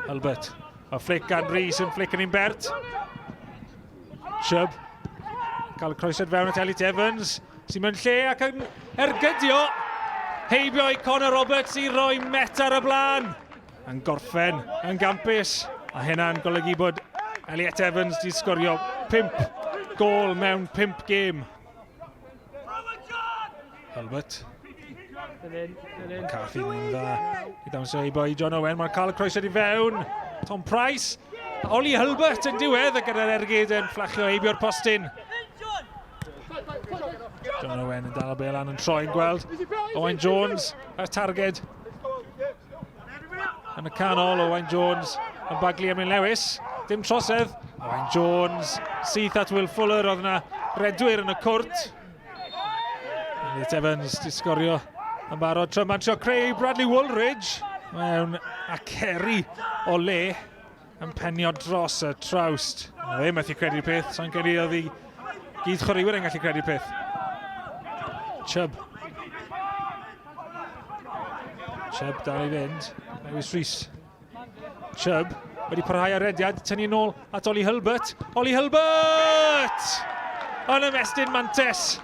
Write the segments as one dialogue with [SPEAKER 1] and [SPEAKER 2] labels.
[SPEAKER 1] Albert. A flic gan Rhys yn flic yn un Bert. Chubb. Cael y croesod fewn at Elliot Evans. Sy'n mewn lle ac yn ergydio. Heibio i Connor Roberts i roi met ar y blaen. Yn gorffen yn gampus. A hynna'n golygu bod Elliot Evans di sgorio 5 gol mewn 5 gêm. Albert. Carthy'n un dda. I dawnsio i boi John Owen. Mae'n cael y croesod i fewn. Tom Price. Oli Albert yn diwedd gyda'r ergyd yn fflachio heibio'r postyn. John Owen yn dal y bel an yn troi'n gweld. Owen Jones ar targed. Yn y canol, Owen Jones yn baglu Emlyn Lewis. Dim trosedd. Owen Jones syth at Will Fuller. Oedd yna redwyr yn y cwrt. Elliot Evans di sgorio yn barod. Tryman trio creu Bradley Woolridge mewn aceri o le yn penio dros y trawst. Fe methu credu'r peth, sa'n credu oedd i gyd chwaraewyr yn gallu credu'r peth. Chubb. Chubb dal i fynd. Lewis Rhys. Chubb wedi parhau ar rediad, tynnu nôl at Oli Hulbert. Oli Hulbert! Yn ymestyn mantes.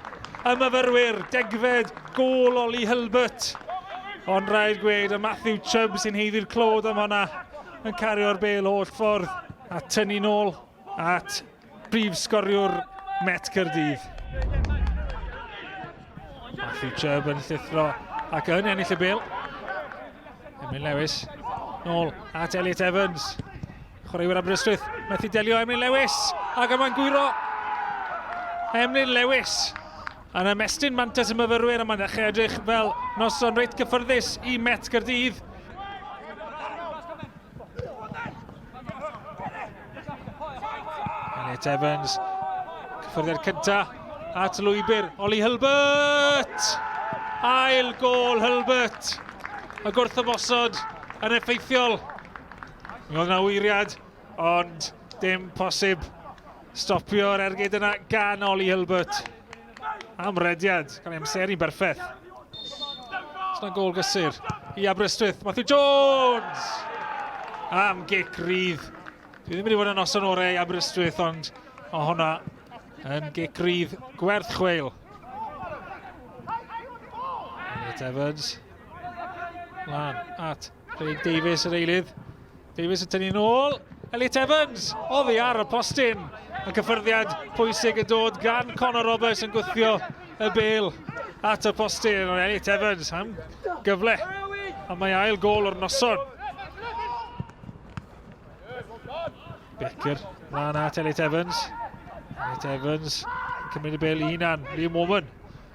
[SPEAKER 1] Y myfyrwyr, degfed gol Oli Hulbert. Ond rhaid gweud y Matthew Chubb sy'n heiddi'r clod am hwnna yn cario'r bel holl ffordd a tynnu nôl at brif sgoriwr Met Caerdydd. Matthew Chubb yn llithro ac yn ennill y bel. Emlyn Lewis nôl at Elliot Evans. Chwaraewyr Aberystwyth methu delio Emlyn Lewis ac yma'n gwyro. Emlyn Lewis yn ymestyn mantes y myfyrwyr a mae'n dechrau edrych fel noson reit gyffyrddus i Met Caerdydd. Elliot Evans, cyffyrddiad cynta at lwybr, Oli Hulbert! Ail gol Hulbert! Y gwrthymosod yn effeithiol. Mi oedd yna wyriad, ond dim posib stopio'r ergyd yna gan Oli Hulbert. Am rediad, cael ei amseru'n berffaith. Yna gol gysur i Aberystwyth. Matthew Jones! Am gic rydd. Dwi ddim wedi bod yn noson orau i Aberystwyth, ond o hwnna yn gic rydd gwerth chweil. Elliot Evans. Lan at Craig Davies yr eilydd. Davies yn tynnu nôl. Elliot Evans! Oddi ar y postyn. Y cyffyrddiad pwysig yn dod gan Connor Roberts yn gwthio y bel at y postyn. Ond Elliot Evans am gyfle. A mae ail gol o'r noson. Becker lan at Elliot Evans. Elliot Evans yn cymryd y bel i hunan. Liam Woman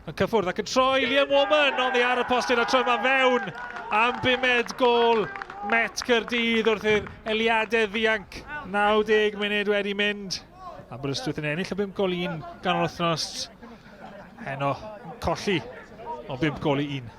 [SPEAKER 1] yn cyffwrdd ac yn troi. Liam Woman oddi ar y postyn a troi ma fewn am 5 gol Met Caerdydd wrth i'r eliadau ddianc. 90 munud wedi mynd. Aberystwyth yn ennill o 5 gol i 1 gan wythnos. Heno yn colli o 5 gol i 1.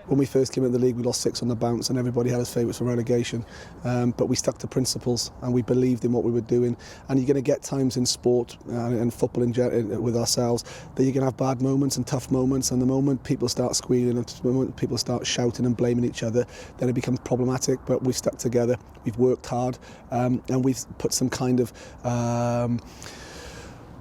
[SPEAKER 2] When we first came into the league, we lost 6 on the bounce and everybody had us favourites for relegation. But we stuck to principles and we believed in what we were doing. And you're going to get times in sport and football with ourselves that you're going to have bad moments and tough moments. And the moment people start squealing and the moment people start shouting and blaming each other, then it becomes problematic. But we've stuck together, we've worked hard, and we've put some kind of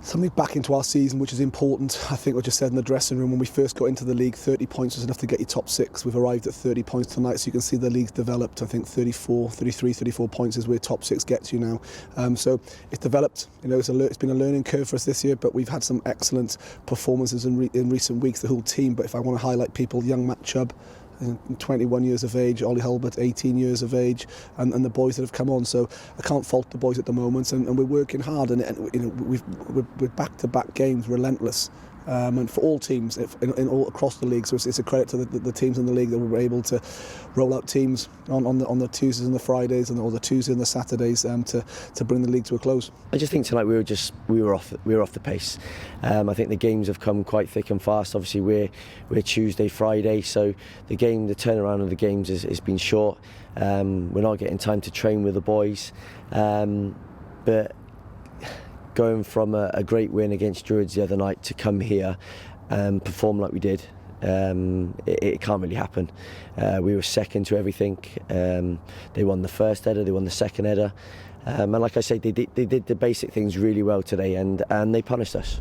[SPEAKER 2] something back into our season which is important. I think what you said in the dressing room when we first got into the league, 30 points was enough to get you top 6. We've arrived at 30 points tonight, so you can see the league's developed. I think 33, 34 points is where top 6 gets you now. So it's developed. You know, it's been a learning curve for us this year, but we've had some excellent performances in recent weeks, the whole team. But if I want to highlight people, young Matt Chubb, 21 years of age, Oli Hulbert 18 years of age, and the boys that have come on. So I can't fault the boys at the moment, and we're working hard, and you know, we're back-to-back games, relentless. And for all teams in all across the league, so it's a credit to the teams in the league that were able to roll out teams on the Tuesdays and the Fridays or the Tuesdays and the Saturdays to bring the league to a close. I just think tonight we were off the pace. I think the games have come quite thick and fast. Obviously we're Tuesday, Friday, so the turnaround of the games has been short. We're not getting time to train with the boys, but going from a great win against Druids the other night to come here and perform like we did
[SPEAKER 3] it can't really happen. We were second to everything. They won the first header, they won the second header. And like I say, they did the basic things really well today, and they punished us.